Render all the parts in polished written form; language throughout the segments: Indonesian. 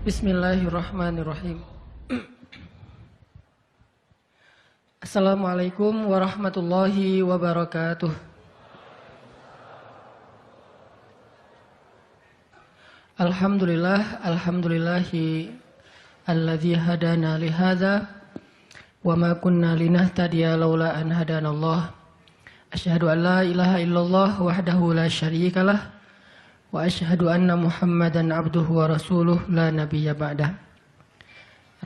Bismillahirrahmanirrahim. Assalamualaikum warahmatullahi wabarakatuh. Alhamdulillahi alladzi hadana li hadza wa ma kunna linahtadiya laula an hadanallah. Asyhadu an la ilaha illallah wahdahu la syarikalah wa asyhadu anna Muhammadan abduhu wa rasuluh la nabiyya ba'dah.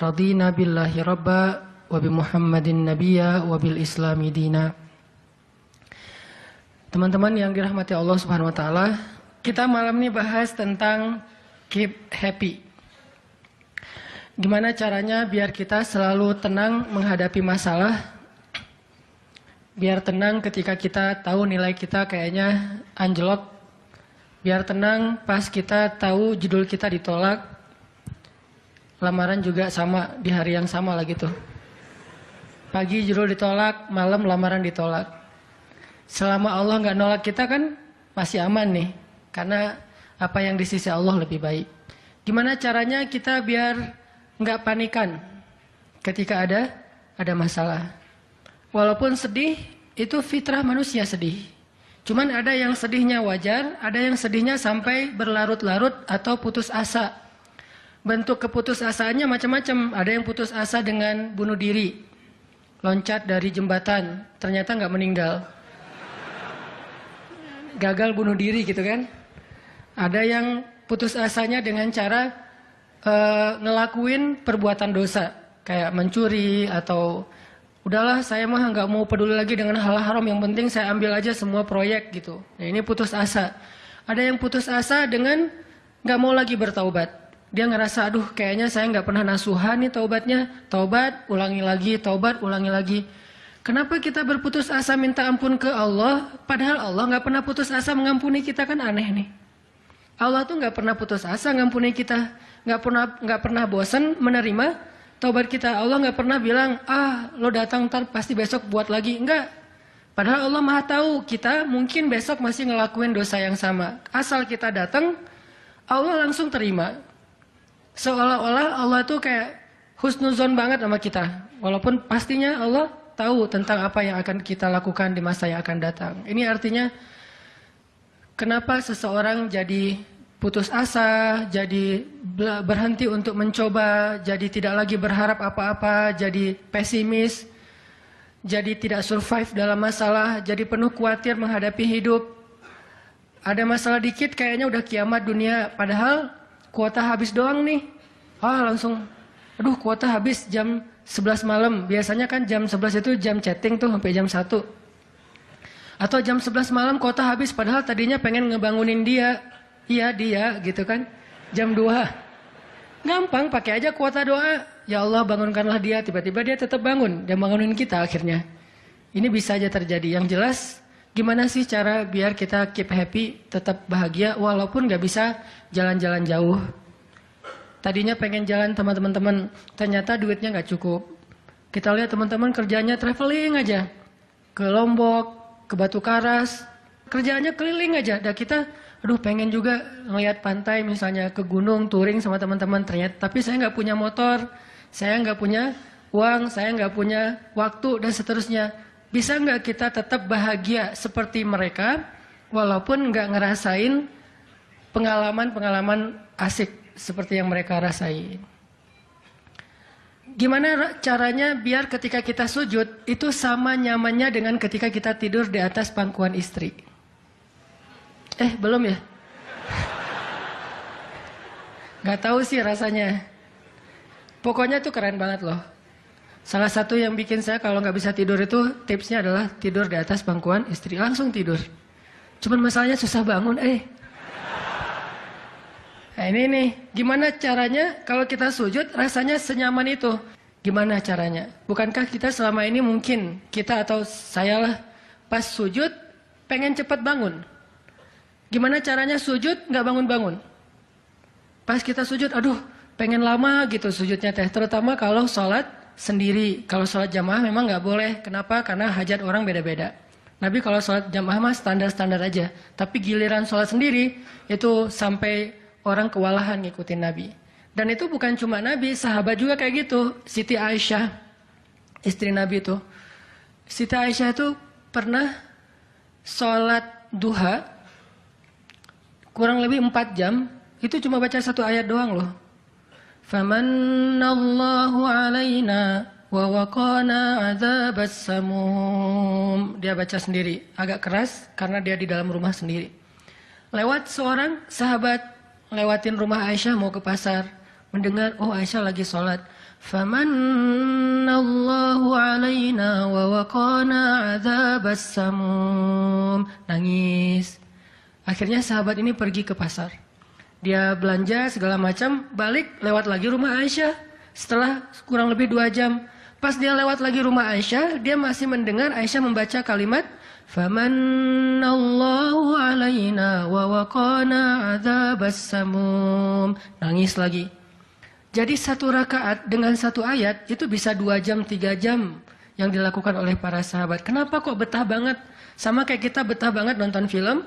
Radina billahi rabba wa bi Muhammadin nabiyya wa bil islami dina. Teman-teman yang dirahmati Allah Subhanahu wa taala, kita malam ini bahas tentang keep happy. Gimana caranya biar kita selalu tenang menghadapi masalah, biar tenang ketika kita tahu nilai kita kayaknya anjlok, biar tenang pas kita tahu judul kita ditolak, lamaran juga sama di hari yang sama lah gitu. Pagi judul ditolak, malam lamaran ditolak. Selama Allah nggak nolak kita kan masih aman nih, karena apa yang di sisi Allah lebih baik. Gimana caranya kita biar nggak panikan ketika ada masalah? Walaupun sedih, itu fitrah manusia sedih. Cuman ada yang sedihnya wajar, ada yang sedihnya sampai berlarut-larut atau putus asa. Bentuk keputusasaannya macam-macam. Ada yang putus asa dengan bunuh diri, loncat dari jembatan, ternyata nggak meninggal, gagal bunuh diri gitu kan. Ada yang putus asanya dengan cara ngelakuin perbuatan dosa, kayak mencuri atau udahlah saya mah nggak mau peduli lagi dengan hal haram, yang penting saya ambil aja semua proyek gitu. Nah, ini putus asa. Ada yang putus asa dengan nggak mau lagi bertaubat. Dia ngerasa, aduh kayaknya saya nggak pernah nasuhan nih taubatnya. Taubat, ulangi lagi, taubat, ulangi lagi. Kenapa kita berputus asa minta ampun ke Allah, padahal Allah nggak pernah putus asa mengampuni kita? Kan aneh nih. Allah tuh nggak pernah putus asa mengampuni kita, nggak pernah bosan menerima taubat kita. Allah nggak pernah bilang, lo datang ntar pasti besok buat lagi. Enggak. Padahal Allah maha tahu kita mungkin besok masih ngelakuin dosa yang sama. Asal kita datang, Allah langsung terima. Seolah-olah Allah tuh kayak husnuzon banget sama kita. Walaupun pastinya Allah tahu tentang apa yang akan kita lakukan di masa yang akan datang. Ini artinya kenapa seseorang jadi putus asa, jadi berhenti untuk mencoba, jadi tidak lagi berharap apa-apa, jadi pesimis, jadi tidak survive dalam masalah, jadi penuh khawatir menghadapi hidup. Ada masalah dikit kayaknya udah kiamat dunia, padahal kuota habis doang nih. Langsung, aduh kuota habis jam 11 malam. Biasanya kan jam 11 itu jam chatting tuh sampai jam 1. Atau jam 11 malam kuota habis, padahal tadinya pengen ngebangunin dia. Iya dia gitu kan. Jam 2. Gampang, pakai aja kuota doa. Ya Allah bangunkanlah dia, tiba-tiba dia tetap bangun. Dia bangunin kita akhirnya. Ini bisa aja terjadi. Yang jelas, gimana sih cara biar kita keep happy, tetap bahagia walaupun gak bisa jalan-jalan jauh. Tadinya pengen jalan sama teman-teman, ternyata duitnya gak cukup. Kita lihat teman-teman kerjanya traveling aja. Ke Lombok, ke Batu Karas, kerjaannya keliling aja. Dan kita, aduh pengen juga ngeliat pantai misalnya, ke gunung, touring sama teman-teman. Ternyata, tapi saya gak punya motor, saya gak punya uang, saya gak punya waktu, dan seterusnya. Bisa nggak kita tetap bahagia seperti mereka, walaupun nggak ngerasain pengalaman-pengalaman asik seperti yang mereka rasain? Gimana caranya biar ketika kita sujud, itu sama nyamannya dengan ketika kita tidur di atas pangkuan istri? Belum ya? Nggak tahu sih rasanya. Pokoknya tuh keren banget loh. Salah satu yang bikin saya kalau nggak bisa tidur itu tipsnya adalah tidur di atas pangkuan istri. Langsung tidur. Cuman masalahnya susah bangun. Nah ini nih, gimana caranya kalau kita sujud rasanya senyaman itu? Gimana caranya? Bukankah kita selama ini mungkin, kita atau saya lah, pas sujud pengen cepat bangun. Gimana caranya sujud nggak bangun-bangun? Pas kita sujud, aduh pengen lama gitu sujudnya teh. Terutama kalau sholat sendiri. Kalau sholat jamaah memang nggak boleh. Kenapa? Karena hajat orang beda-beda. Nabi kalau sholat jamaah mah standar-standar aja. Tapi giliran sholat sendiri itu sampai orang kewalahan ngikutin Nabi. Dan itu bukan cuma Nabi, sahabat juga kayak gitu. Siti Aisyah, istri Nabi itu. Siti Aisyah itu pernah sholat duha, kurang lebih 4 jam, itu cuma baca 1 ayat doang loh. Famannallahu alaina wa waqana adzabas samum. Dia baca sendiri, agak keras karena dia di dalam rumah sendiri. Lewat seorang sahabat, lewatin rumah Aisyah mau ke pasar, mendengar, oh Aisyah lagi sholat. Famannallahu alaina wa waqana adzabas samum. Nangis. Akhirnya sahabat ini pergi ke pasar. Dia belanja segala macam, balik lewat lagi rumah Aisyah. Setelah kurang lebih 2 jam. Pas dia lewat lagi rumah Aisyah, dia masih mendengar Aisyah membaca kalimat Famannallahu alaina wa waqana adzabas samum. Nangis lagi. Jadi 1 rakaat dengan 1 ayat itu bisa 2 jam, 3 jam yang dilakukan oleh para sahabat. Kenapa kok betah banget? Sama kayak kita betah banget nonton film,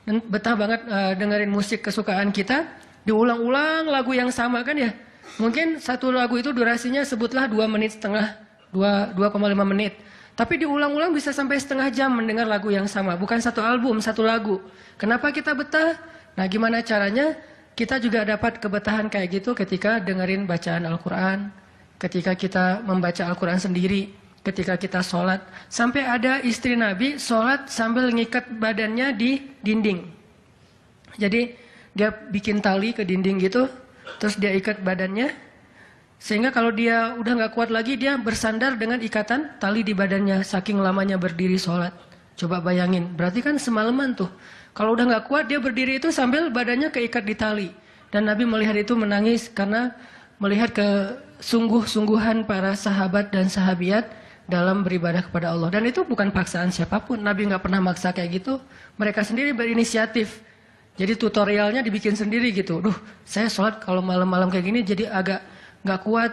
dan betah banget dengerin musik kesukaan kita, diulang-ulang lagu yang sama kan ya. Mungkin 1 lagu itu durasinya sebutlah 2,5 menit, 2,5 menit. Tapi diulang-ulang bisa sampai setengah jam mendengar lagu yang sama. Bukan 1 album, 1 lagu. Kenapa kita betah? Nah gimana caranya? Kita juga dapat kebetahan kayak gitu ketika dengerin bacaan Al-Quran. Ketika kita membaca Al-Quran sendiri. Ketika kita sholat. Sampai ada istri Nabi sholat sambil ngikat badannya di dinding. Jadi dia bikin tali ke dinding gitu. Terus dia ikat badannya. Sehingga kalau dia udah gak kuat lagi, dia bersandar dengan ikatan tali di badannya. Saking lamanya berdiri sholat. Coba bayangin. Berarti kan semalaman tuh. Kalau udah gak kuat, dia berdiri itu sambil badannya keikat di tali. Dan Nabi melihat itu menangis karena melihat kesungguh-sungguhan para sahabat dan sahabiat dalam beribadah kepada Allah. Dan itu bukan paksaan siapapun. Nabi nggak pernah maksa kayak gitu. Mereka sendiri berinisiatif. Jadi tutorialnya dibikin sendiri gitu. Duh, saya sholat kalau malam-malam kayak gini jadi agak nggak kuat.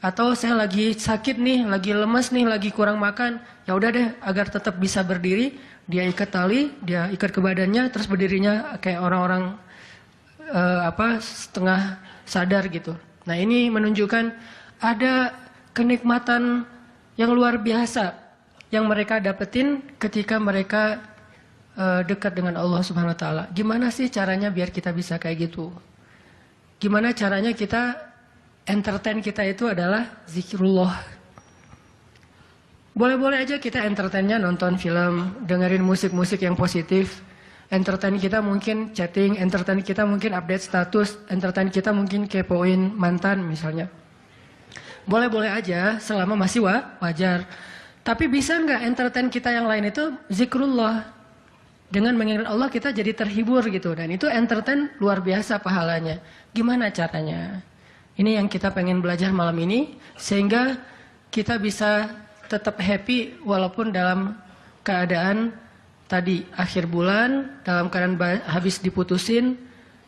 Atau saya lagi sakit nih, lagi lemes nih, lagi kurang makan. Ya udah deh, agar tetap bisa berdiri, dia ikat tali, dia ikat ke badannya, terus berdirinya kayak orang-orang setengah sadar gitu. Nah ini menunjukkan ada kenikmatan yang luar biasa yang mereka dapetin ketika mereka dekat dengan Allah Subhanahu wa taala. Gimana sih caranya biar kita bisa kayak gitu? Gimana caranya kita entertain kita itu adalah zikrullah. Boleh-boleh aja kita entertainnya nonton film, dengerin musik-musik yang positif. Entertain kita mungkin chatting, entertain kita mungkin update status, entertain kita mungkin kepoin mantan misalnya. Boleh-boleh aja selama masih wajar. Tapi bisa nggak entertain kita yang lain itu zikrullah. Dengan mengingat Allah kita jadi terhibur gitu. Dan itu entertain luar biasa pahalanya. Gimana caranya? Ini yang kita pengen belajar malam ini. Sehingga kita bisa tetap happy walaupun dalam keadaan tadi akhir bulan. Dalam keadaan habis diputusin.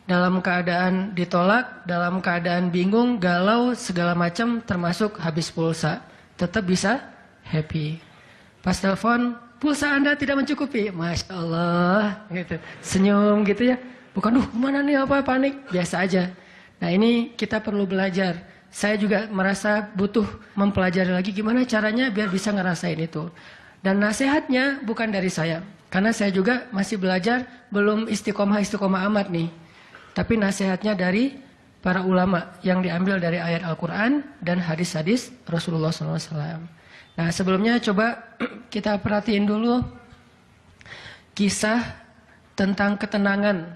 Dalam keadaan ditolak, dalam keadaan bingung, galau, segala macam termasuk habis pulsa. Tetap bisa happy. Pas telepon, pulsa Anda tidak mencukupi. Masya Allah. Gitu. Senyum gitu ya. Bukan, kemana nih apa panik. Biasa aja. Nah ini kita perlu belajar. Saya juga merasa butuh mempelajari lagi gimana caranya biar bisa ngerasain itu. Dan nasihatnya bukan dari saya. Karena saya juga masih belajar, belum istiqomah amat nih. Tapi nasihatnya dari para ulama yang diambil dari ayat Al-Quran dan hadis-hadis Rasulullah SAW. Nah sebelumnya coba kita perhatiin dulu kisah tentang ketenangan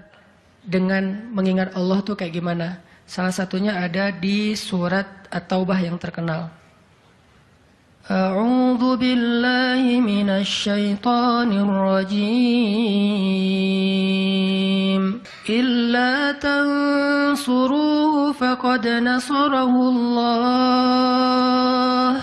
dengan mengingat Allah tuh kayak gimana. Salah satunya ada di surat At-Taubah yang terkenal. A'udzu billahi minasy syaithanir rajim. Illa tansuruhu faqad nasarahu Allah.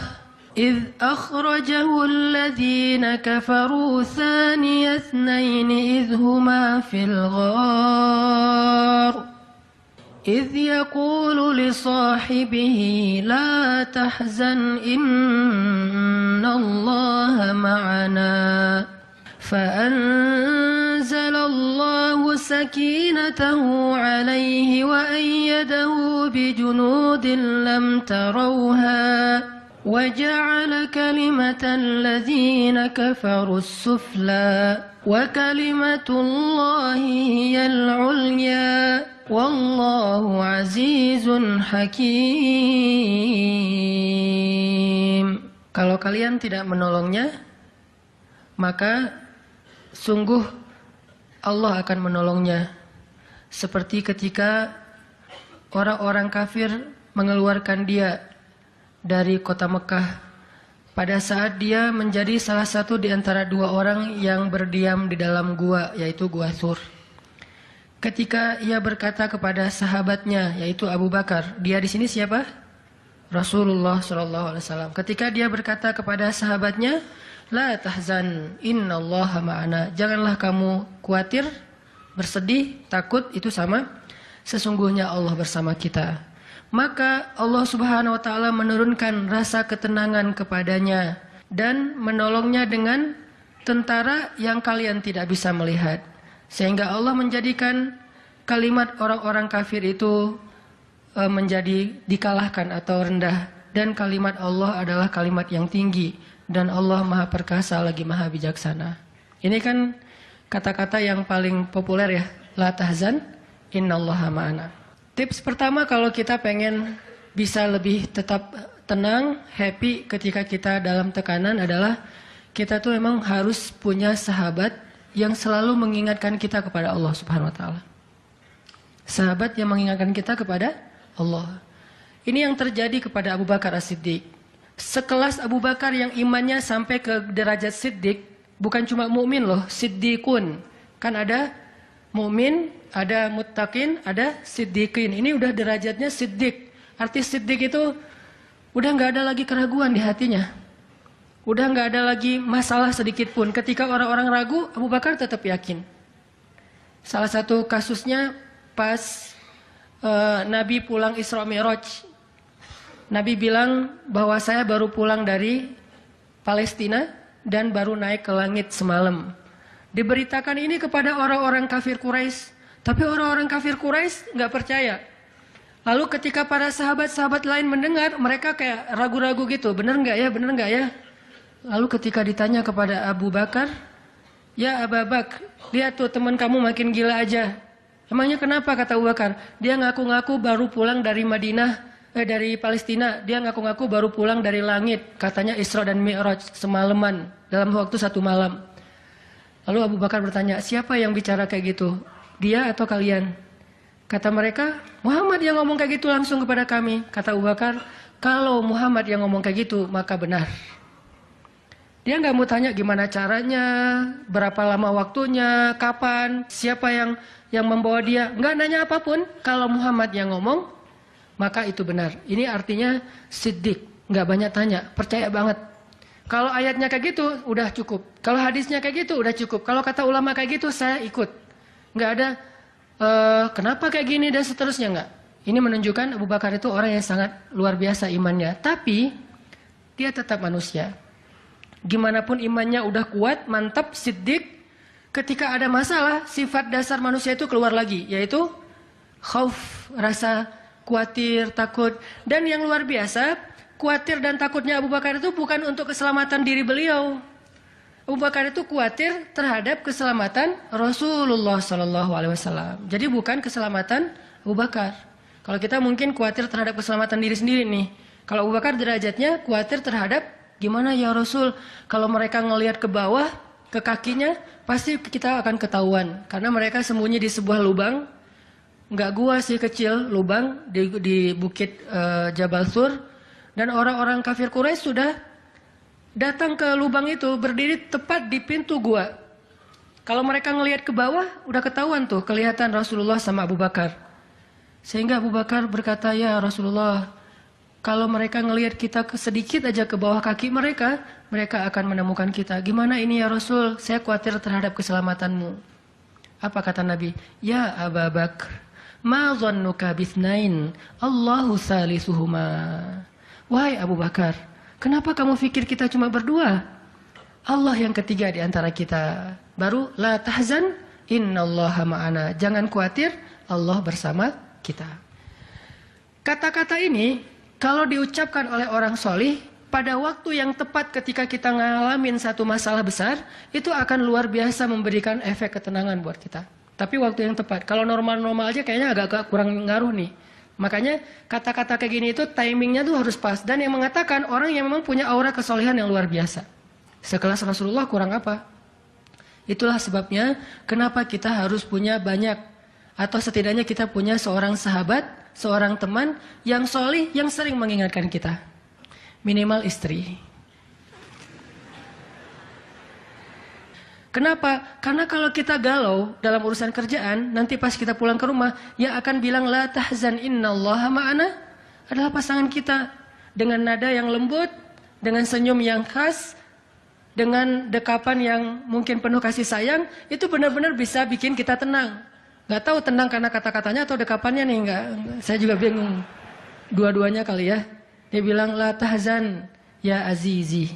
إذ أخرجه الذين كفروا ثاني اثنين إذ هما في الغار إذ يقول لصاحبه لا تحزن إن الله معنا فأنزل الله سكينته عليه وأيده بجنود لم تروها وجعل كلمة الذين كفروا السفلى وكلمة الله هي العليا والله عزيز حكيم. Kalau kalian tidak menolongnya, maka sungguh Allah akan menolongnya. Seperti ketika orang-orang kafir mengeluarkan dia dari kota Mekah pada saat dia menjadi salah satu di antara dua orang yang berdiam di dalam gua, yaitu Gua Thur. Ketika ia berkata kepada sahabatnya, yaitu Abu Bakar, dia di sini siapa? Rasulullah SAW. Ketika dia berkata kepada sahabatnya, La tahzan, innallaha ma'ana. Janganlah kamu khawatir, bersedih, takut, itu sama. Sesungguhnya Allah bersama kita. Maka Allah Subhanahu wa Ta'ala menurunkan rasa ketenangan kepadanya dan menolongnya dengan tentara yang kalian tidak bisa melihat. Sehingga Allah menjadikan kalimat orang-orang kafir itu menjadi dikalahkan atau rendah. Dan kalimat Allah adalah kalimat yang tinggi. Dan Allah Maha Perkasa lagi Maha Bijaksana. Ini kan kata-kata yang paling populer ya. La tahzan, innallaha ma'ana. Tips pertama kalau kita pengen bisa lebih tetap tenang, happy ketika kita dalam tekanan adalah kita tuh memang harus punya sahabat yang selalu mengingatkan kita kepada Allah Subhanahu wa Ta'ala. Sahabat yang mengingatkan kita kepada Allah. Ini yang terjadi kepada Abu Bakar As-Siddiq. Sekelas Abu Bakar yang imannya sampai ke derajat siddiq, bukan cuma mukmin loh, siddiqun. Kan ada mukmin, ada muttaqin, ada siddiqin. Ini udah derajatnya siddiq. Arti siddiq itu udah nggak ada lagi keraguan di hatinya. Udah nggak ada lagi masalah sedikit pun. Ketika orang-orang ragu, Abu Bakar tetap yakin. Salah satu kasusnya pas Nabi pulang Isra Mi'raj. Nabi bilang bahwa saya baru pulang dari Palestina dan baru naik ke langit semalam. Diberitakan ini kepada orang-orang kafir Quraisy, tapi orang-orang kafir Quraisy nggak percaya. Lalu ketika para sahabat-sahabat lain mendengar, mereka kayak ragu-ragu gitu, bener nggak ya, bener nggak ya? Lalu ketika ditanya kepada Abu Bakar, ya Abu Bakar, lihat tuh teman kamu makin gila aja. Emangnya kenapa, kata Abu Bakar? Dia ngaku-ngaku baru pulang dari dari Palestina, dia ngaku-ngaku baru pulang dari langit, katanya Isra dan Mi'raj semalaman, dalam waktu 1 malam. Lalu Abu Bakar bertanya, siapa yang bicara kayak gitu? Dia atau kalian? Kata mereka, Muhammad yang ngomong kayak gitu langsung kepada kami. Kata Abu Bakar, kalau Muhammad yang ngomong kayak gitu, maka benar. Dia nggak mau tanya gimana caranya, berapa lama waktunya, kapan, siapa yang membawa dia. Nggak nanya apapun, kalau Muhammad yang ngomong, maka itu benar. Ini artinya siddiq, nggak banyak tanya, percaya banget. Kalau ayatnya kayak gitu, udah cukup. Kalau hadisnya kayak gitu, udah cukup. Kalau kata ulama kayak gitu, saya ikut. Nggak ada kenapa kayak gini dan seterusnya, nggak. Ini menunjukkan Abu Bakar itu orang yang sangat luar biasa imannya. Tapi dia tetap manusia. Gimana pun imannya udah kuat, mantap, siddiq. Ketika ada masalah, sifat dasar manusia itu keluar lagi, yaitu khauf, rasa khawatir, takut. Dan yang luar biasa, khawatir dan takutnya Abu Bakar itu bukan untuk keselamatan diri beliau. Abu Bakar itu khawatir terhadap keselamatan Rasulullah SAW. Jadi bukan keselamatan Abu Bakar. Kalau kita mungkin khawatir terhadap keselamatan diri sendiri nih. Kalau Abu Bakar derajatnya khawatir terhadap gimana ya Rasul. Kalau mereka ngelihat ke bawah, ke kakinya, pasti kita akan ketahuan. Karena mereka sembunyi di sebuah lubang. Nggak gua sih, kecil, lubang di bukit Jabal Thur. Dan orang-orang kafir Quraisy sudah datang ke lubang itu, berdiri tepat di pintu gua. Kalau mereka ngelihat ke bawah, udah ketahuan tuh, kelihatan Rasulullah sama Abu Bakar. Sehingga Abu Bakar berkata, ya Rasulullah, kalau mereka ngelihat kita sedikit aja ke bawah kaki mereka, mereka akan menemukan kita. Gimana ini ya Rasul, saya khawatir terhadap keselamatanmu. Apa kata Nabi? Ya Abu Bakar, ma dhannuka bithnain, Allahu salisuhuma. Wahai Abu Bakar, kenapa kamu pikir kita cuma berdua? Allah yang ketiga di antara kita. Baru la tahzan innallaha ma'ana. Jangan khawatir, Allah bersama kita. Kata-kata ini kalau diucapkan oleh orang solih pada waktu yang tepat ketika kita ngalamin satu masalah besar, itu akan luar biasa memberikan efek ketenangan buat kita. Tapi waktu yang tepat. Kalau normal-normal aja kayaknya agak kurang ngaruh nih. Makanya kata-kata kayak gini itu timingnya tuh harus pas. Dan yang mengatakan orang yang memang punya aura kesolehan yang luar biasa. Sekelas Rasulullah kurang apa? Itulah sebabnya kenapa kita harus punya banyak. Atau setidaknya kita punya seorang sahabat, seorang teman yang solih, yang sering mengingatkan kita. Minimal istri. Kenapa? Karena kalau kita galau dalam urusan kerjaan, nanti pas kita pulang ke rumah, yang akan bilang la tahzan innallaha ma'ana adalah pasangan kita. Dengan nada yang lembut, dengan senyum yang khas, dengan dekapan yang mungkin penuh kasih sayang, itu benar-benar bisa bikin kita tenang. Gak tahu tenang karena kata-katanya atau dekapannya nih, enggak. Saya juga bingung. Dua-duanya kali ya. Dia bilang la tahzan ya azizi.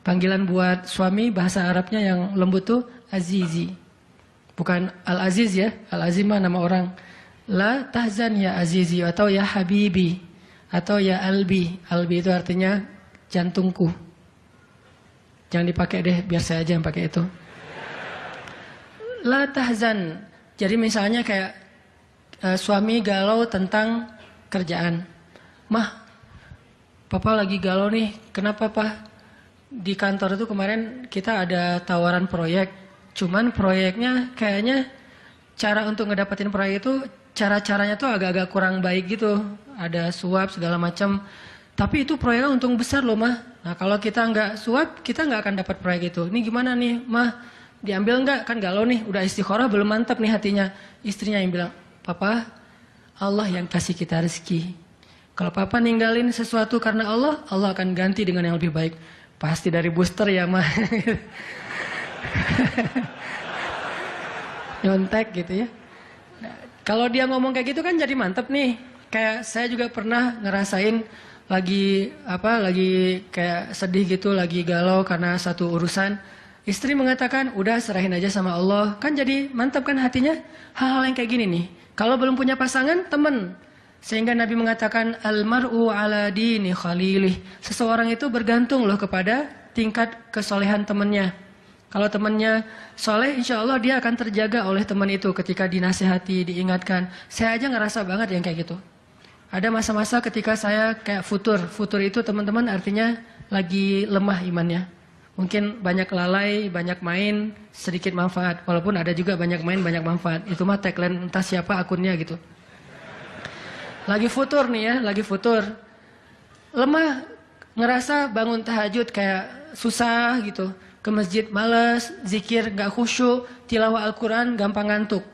Panggilan buat suami bahasa Arabnya yang lembut tuh azizi. Bukan al-aziz ya. Al-aziz mah nama orang. La tahzan ya azizi atau ya habibi atau ya albi. Albi itu artinya jantungku. Jangan dipakai deh, biar saya aja yang pakai itu. La tahzan. Jadi misalnya kayak suami galau tentang kerjaan. Mah, papa lagi galau nih. Kenapa, Pak? Di kantor itu kemarin kita ada tawaran proyek. Cuman proyeknya kayaknya cara untuk ngedapetin proyek itu cara-caranya tuh agak-agak kurang baik gitu. Ada suap segala macam. Tapi itu proyeknya untung besar loh, Mah. Nah, kalau kita nggak suap, kita nggak akan dapat proyek itu. Ini gimana nih, Mah? Diambil nggak? Kan galau nih, udah istikharah belum mantap nih hatinya. Istrinya yang bilang, Papa, Allah yang kasih kita rezeki. Kalau Papa ninggalin sesuatu karena Allah, Allah akan ganti dengan yang lebih baik. Pasti dari booster ya, Mah. Nyontek gitu ya. Nah, kalau dia ngomong kayak gitu kan jadi mantep nih. Kayak saya juga pernah ngerasain lagi kayak sedih gitu, lagi galau karena satu urusan. Istri mengatakan, udah serahin aja sama Allah. Kan jadi mantap kan hatinya. Hal-hal yang kayak gini nih. Kalau belum punya pasangan, temen. Sehingga Nabi mengatakan, Al-mar'u ala dini khalilih. Seseorang itu bergantung loh kepada tingkat kesolehan temannya. Kalau temannya soleh, insya Allah dia akan terjaga oleh teman itu ketika dinasihati, diingatkan. Saya aja ngerasa banget yang kayak gitu. Ada masa-masa ketika saya kayak futur. Futur itu teman-teman artinya lagi lemah imannya. Mungkin banyak lalai, banyak main, sedikit manfaat. Walaupun ada juga banyak main, banyak manfaat. Itu mah tagline entah siapa akunnya gitu. Lagi futur nih ya, lagi futur. Lemah, ngerasa bangun tahajud kayak susah gitu. Ke masjid males, zikir gak khusyuk, tilawah Al-Quran gampang ngantuk.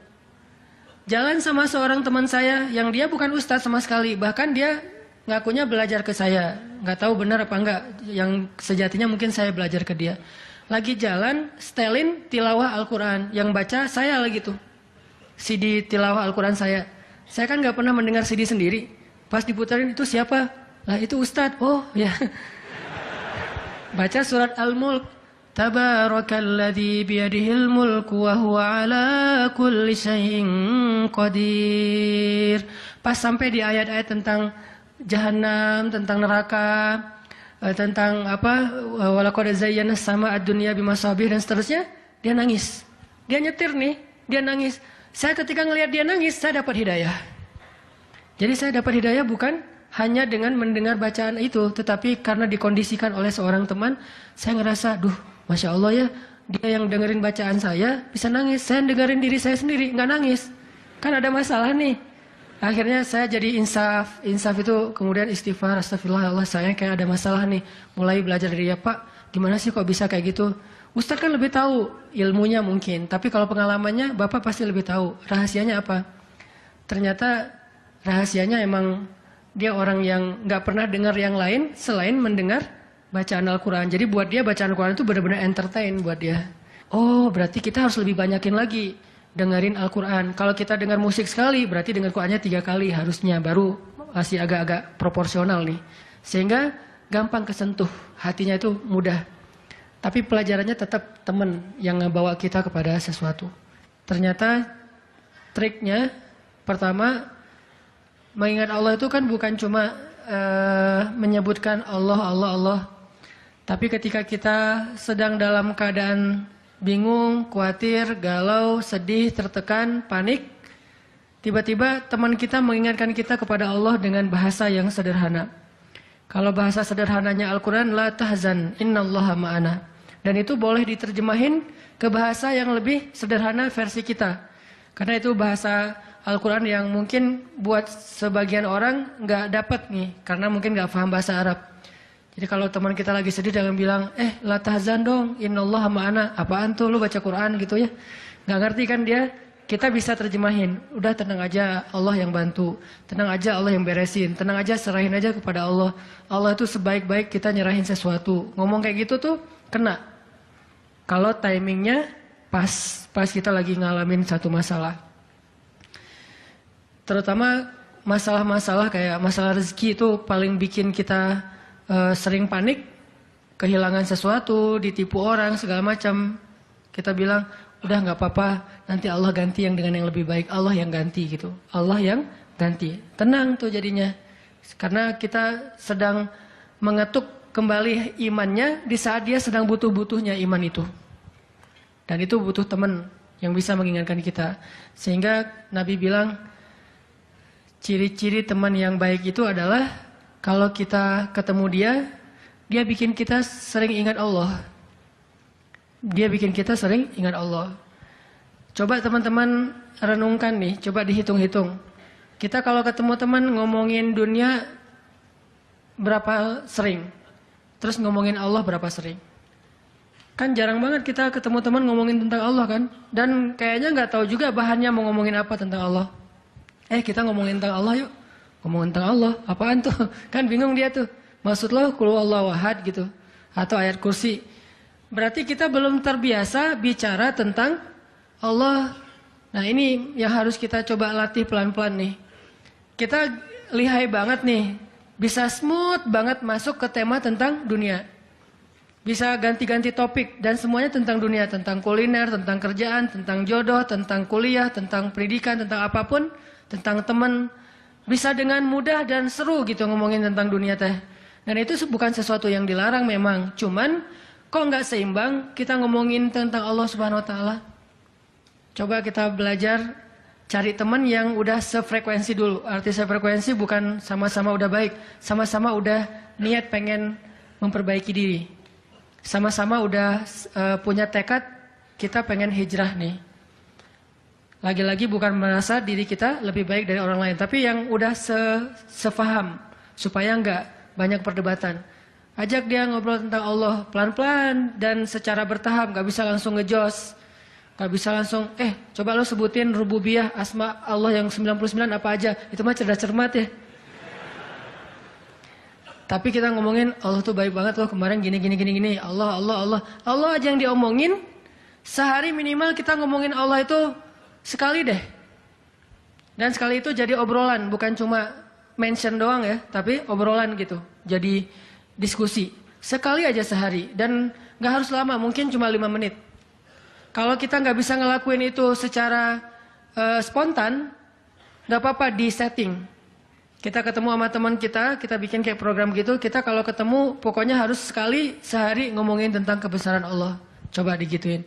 Jalan sama seorang teman saya yang dia bukan ustadz sama sekali. Bahkan dia ngakunya belajar ke saya. Gak tahu benar apa enggak. Yang sejatinya mungkin saya belajar ke dia. Lagi jalan, setelin tilawah Al-Quran. Yang baca saya lagi tuh. CD tilawah Al-Quran saya. Saya kan gak pernah mendengar CD sendiri. Pas diputarin itu siapa? Lah itu ustadz. Oh ya. Baca surat Al-Mulk. Tabarakalladzi biyadihil mulku wa huwa ala kulli syai'in qadir. Pas sampai di ayat-ayat tentang Jahannam, tentang neraka, tentang apa? Walaqad zayyana sama ad-dunya bimasabih dan seterusnya, dia nangis. Dia nyetir nih, dia nangis. Saya ketika ngelihat dia nangis, saya dapat hidayah. Jadi saya dapat hidayah bukan hanya dengan mendengar bacaan itu, tetapi karena dikondisikan oleh seorang teman, saya ngerasa, duh, Masya Allah ya, dia yang dengerin bacaan saya bisa nangis. Saya dengerin diri saya sendiri, nggak nangis. Kan ada masalah nih. Akhirnya saya jadi insaf. Insaf itu kemudian istighfar, astagfirullah, Allah saya kayak ada masalah nih. Mulai belajar dari dia, Pak, gimana sih kok bisa kayak gitu? Ustadz kan lebih tahu ilmunya mungkin, tapi kalau pengalamannya Bapak pasti lebih tahu. Rahasianya apa? Ternyata rahasianya emang dia orang yang nggak pernah dengar yang lain selain mendengar bacaan Al-Quran. Jadi buat dia bacaan Al-Quran itu benar-benar entertain buat dia. Oh, berarti kita harus lebih banyakin lagi dengerin Al-Quran. Kalau kita dengar musik sekali, berarti dengar Qurannya 3 kali harusnya. Baru masih agak-agak proporsional nih. Sehingga gampang kesentuh. Hatinya itu mudah. Tapi pelajarannya tetap teman yang ngebawa kita kepada sesuatu. Ternyata triknya pertama, mengingat Allah itu kan bukan cuma menyebutkan Allah. Tapi ketika kita sedang dalam keadaan bingung, khawatir, galau, sedih, tertekan, panik, tiba-tiba teman kita mengingatkan kita kepada Allah dengan bahasa yang sederhana. Kalau bahasa sederhananya Al-Quran, la tahzan, innallaha ma'ana. Dan itu boleh diterjemahin ke bahasa yang lebih sederhana versi kita. Karena itu bahasa Al-Quran yang mungkin buat sebagian orang nggak dapat nih, karena mungkin nggak paham bahasa Arab. Jadi kalau teman kita lagi sedih jangan bilang, la tahzan dong, innallaha ma'ana. Apaan tuh lu baca Quran gitu ya? Nggak ngerti kan dia? Kita bisa terjemahin, udah tenang aja, Allah yang bantu. Tenang aja, Allah yang beresin. Tenang aja, serahin aja kepada Allah. Allah itu sebaik-baik kita nyerahin sesuatu. Ngomong kayak gitu tuh kena. Kalau timingnya pas kita lagi ngalamin satu masalah. Terutama masalah-masalah kayak masalah rezeki itu paling bikin kita sering panik, kehilangan sesuatu, ditipu orang, segala macam. Kita bilang, udah nggak apa-apa, nanti Allah ganti yang dengan yang lebih baik. Allah yang ganti gitu. Allah yang ganti. Tenang tuh jadinya. Karena kita sedang mengetuk kembali imannya di saat dia sedang butuh-butuhnya iman itu. Dan itu butuh teman yang bisa mengingatkan kita. Sehingga Nabi bilang, ciri-ciri teman yang baik itu adalah kalau kita ketemu dia bikin kita sering ingat Allah. Dia bikin kita sering ingat Allah. Coba teman-teman renungkan nih, coba dihitung-hitung. Kita kalau ketemu teman ngomongin dunia berapa sering? Terus ngomongin Allah berapa sering? Kan jarang banget kita ketemu teman ngomongin tentang Allah kan? Dan kayaknya nggak tahu juga bahannya mau ngomongin apa tentang Allah. Kita ngomongin tentang Allah yuk. Ngomongin tentang Allah, apaan tuh? Kan bingung dia tuh. Maksud lo qul huwallahu ahad gitu. Atau ayat kursi. Berarti kita belum terbiasa bicara tentang Allah. Nah ini yang harus kita coba latih pelan-pelan nih. Kita lihai banget nih. Bisa smooth banget masuk ke tema tentang dunia. Bisa ganti-ganti topik. Dan semuanya tentang dunia. Tentang kuliner, tentang kerjaan, tentang jodoh, tentang kuliah, tentang pendidikan, tentang apapun. Tentang teman. Bisa dengan mudah dan seru gitu ngomongin tentang dunia teh. Dan itu bukan sesuatu yang dilarang memang. Cuman kok nggak seimbang kita ngomongin tentang Allah Subhanahu Wa Taala. Coba kita belajar cari teman yang udah sefrekuensi dulu. Arti sefrekuensi bukan sama-sama udah baik. Sama-sama udah niat pengen memperbaiki diri. Sama-sama udah punya tekad kita pengen hijrah nih. Lagi-lagi bukan merasa diri kita lebih baik dari orang lain. Tapi yang udah sefaham. Supaya nggak banyak perdebatan. Ajak dia ngobrol tentang Allah pelan-pelan dan secara bertahap. Nggak bisa langsung ngejos. Nggak bisa langsung, coba lo sebutin rububiyah asma Allah yang 99 apa aja. Itu mah cerdas cermat ya. Tapi kita ngomongin Allah tuh baik banget loh kemarin gini. Allah aja yang diomongin. Sehari minimal kita ngomongin Allah itu sekali deh. Dan sekali itu jadi obrolan, bukan cuma mention doang ya, tapi obrolan gitu. Jadi diskusi. Sekali aja sehari dan nggak harus lama, mungkin cuma 5 menit. Kalau kita nggak bisa ngelakuin itu secara spontan, nggak apa-apa di setting. Kita ketemu sama teman kita bikin kayak program gitu. Kita kalau ketemu pokoknya harus sekali sehari ngomongin tentang kebesaran Allah. Coba digituin.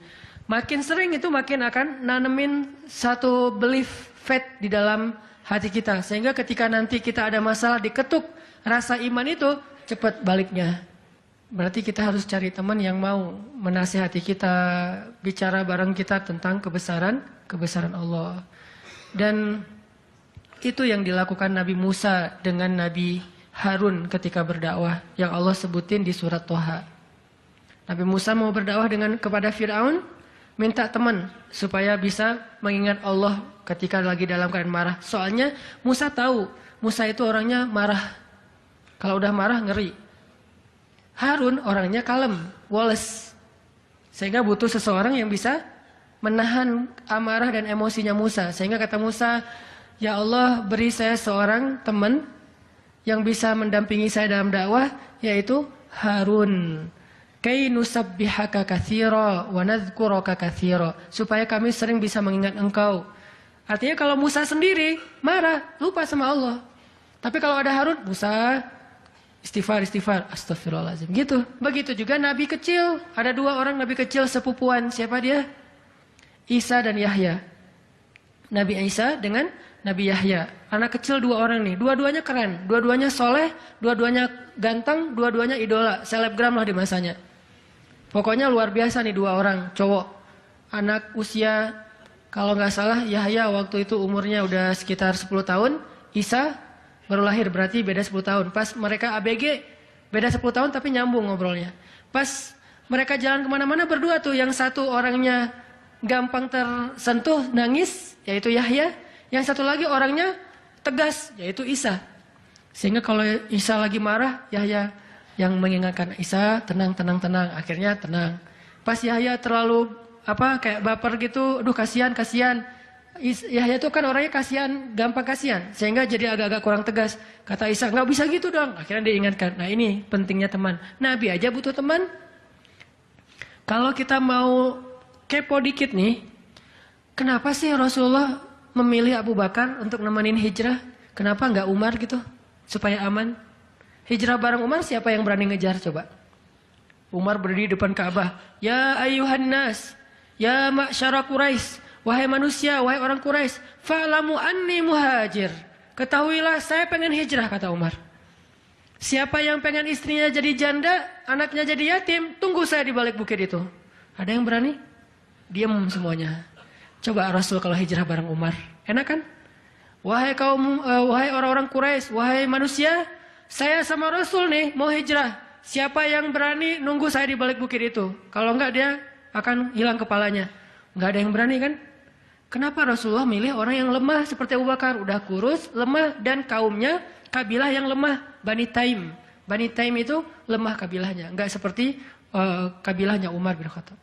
Makin sering itu makin akan nanemin satu belief faith di dalam hati kita. Sehingga ketika nanti kita ada masalah diketuk rasa iman itu cepat baliknya. Berarti kita harus cari teman yang mau menasihati kita, bicara bareng kita tentang kebesaran Allah. Dan itu yang dilakukan Nabi Musa dengan Nabi Harun ketika berdakwah yang Allah sebutin di surat Toha. Nabi Musa mau berdakwah kepada Fir'aun. Minta teman supaya bisa mengingat Allah ketika lagi dalam keadaan marah. Soalnya Musa tahu, Musa itu orangnya marah. Kalau udah marah ngeri. Harun orangnya kalem, woles. Sehingga butuh seseorang yang bisa menahan amarah dan emosinya Musa. Sehingga kata Musa, ya Allah beri saya seorang teman yang bisa mendampingi saya dalam dakwah, yaitu Harun. Kay nusabbihaka katsira wa nadhkuraka katsira. Supaya kami sering bisa mengingat engkau. Artinya kalau Musa sendiri marah, lupa sama Allah. Tapi kalau ada Harun, Musa istighfar, astagfirullahaladzim. Gitu. Begitu juga Nabi kecil. Ada 2 orang Nabi kecil sepupuan. Siapa dia? Isa dan Yahya. Nabi Isa dengan Nabi Yahya. Anak kecil 2 orang nih. Dua-duanya keren. Dua-duanya soleh. Dua-duanya ganteng. Dua-duanya idola. Selebgram lah di masanya. Pokoknya luar biasa nih 2 orang. Cowok. Anak usia, kalau nggak salah Yahya waktu itu umurnya udah sekitar 10 tahun. Isa baru lahir, berarti beda 10 tahun. Pas mereka ABG, beda 10 tahun tapi nyambung ngobrolnya. Pas mereka jalan kemana-mana berdua tuh. Yang satu orangnya gampang tersentuh, nangis, yaitu Yahya. Yang satu lagi orangnya tegas, yaitu Isa. Sehingga kalau Isa lagi marah, Yahya yang mengingatkan, Isa tenang. Akhirnya tenang. Pas Yahya terlalu kayak baper gitu, aduh kasihan. Yahya itu kan orangnya kasihan, gampang kasihan, sehingga jadi agak-agak kurang tegas. Kata Isa, nggak bisa gitu dong. Akhirnya diingatkan. Nah ini pentingnya teman. Nabi aja butuh teman. Kalau kita mau kepo dikit nih, kenapa sih Rasulullah memilih Abu Bakar untuk nemenin hijrah? Kenapa nggak Umar gitu, supaya aman? Hijrah bareng Umar, siapa yang berani ngejar coba? Umar berdiri depan Ka'bah. Ya ayuhan nas, ya ma'syara Quraisy, wahai manusia, wahai orang Quraisy, fa'lamu anni muhajir. Ketahuilah saya pengen hijrah, kata Umar. Siapa yang pengen istrinya jadi janda, anaknya jadi yatim, tunggu saya di balik bukit itu. Ada yang berani? Diam semuanya. Coba Rasul kalau hijrah bareng Umar, enak kan? Wahai wahai orang-orang Quraisy, wahai manusia, saya sama Rasul nih mau hijrah. Siapa yang berani nunggu saya di balik bukit itu? Kalau enggak dia akan hilang kepalanya. Enggak ada yang berani kan? Kenapa Rasulullah milih orang yang lemah seperti Abu Bakar? Udah kurus, lemah, dan kaumnya kabilah yang lemah. Bani Taim. Bani Taim itu lemah kabilahnya. Enggak seperti kabilahnya Umar bin Khattab.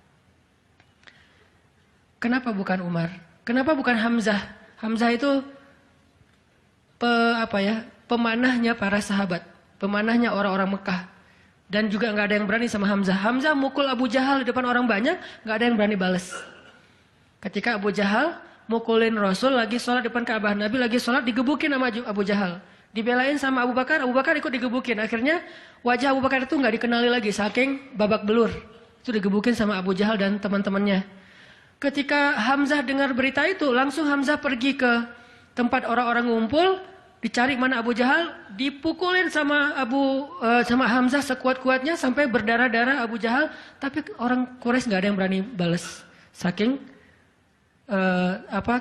Kenapa bukan Umar? Kenapa bukan Hamzah? Hamzah itu pemanahnya para sahabat. Pemanahnya orang-orang Mekah. Dan juga nggak ada yang berani sama Hamzah. Hamzah mukul Abu Jahal di depan orang banyak, nggak ada yang berani balas. Ketika Abu Jahal mukulin Rasul lagi sholat depan Ka'bah, Nabi lagi sholat digebukin sama Abu Jahal. Dibelain sama Abu Bakar ikut digebukin. Akhirnya wajah Abu Bakar itu nggak dikenali lagi, saking babak belur. Itu digebukin sama Abu Jahal dan teman-temannya. Ketika Hamzah dengar berita itu, langsung Hamzah pergi ke tempat orang-orang ngumpul. Dicari mana Abu Jahal, dipukulin sama sama Hamzah sekuat-kuatnya sampai berdarah-darah Abu Jahal, tapi orang Quraisy nggak ada yang berani balas. Saking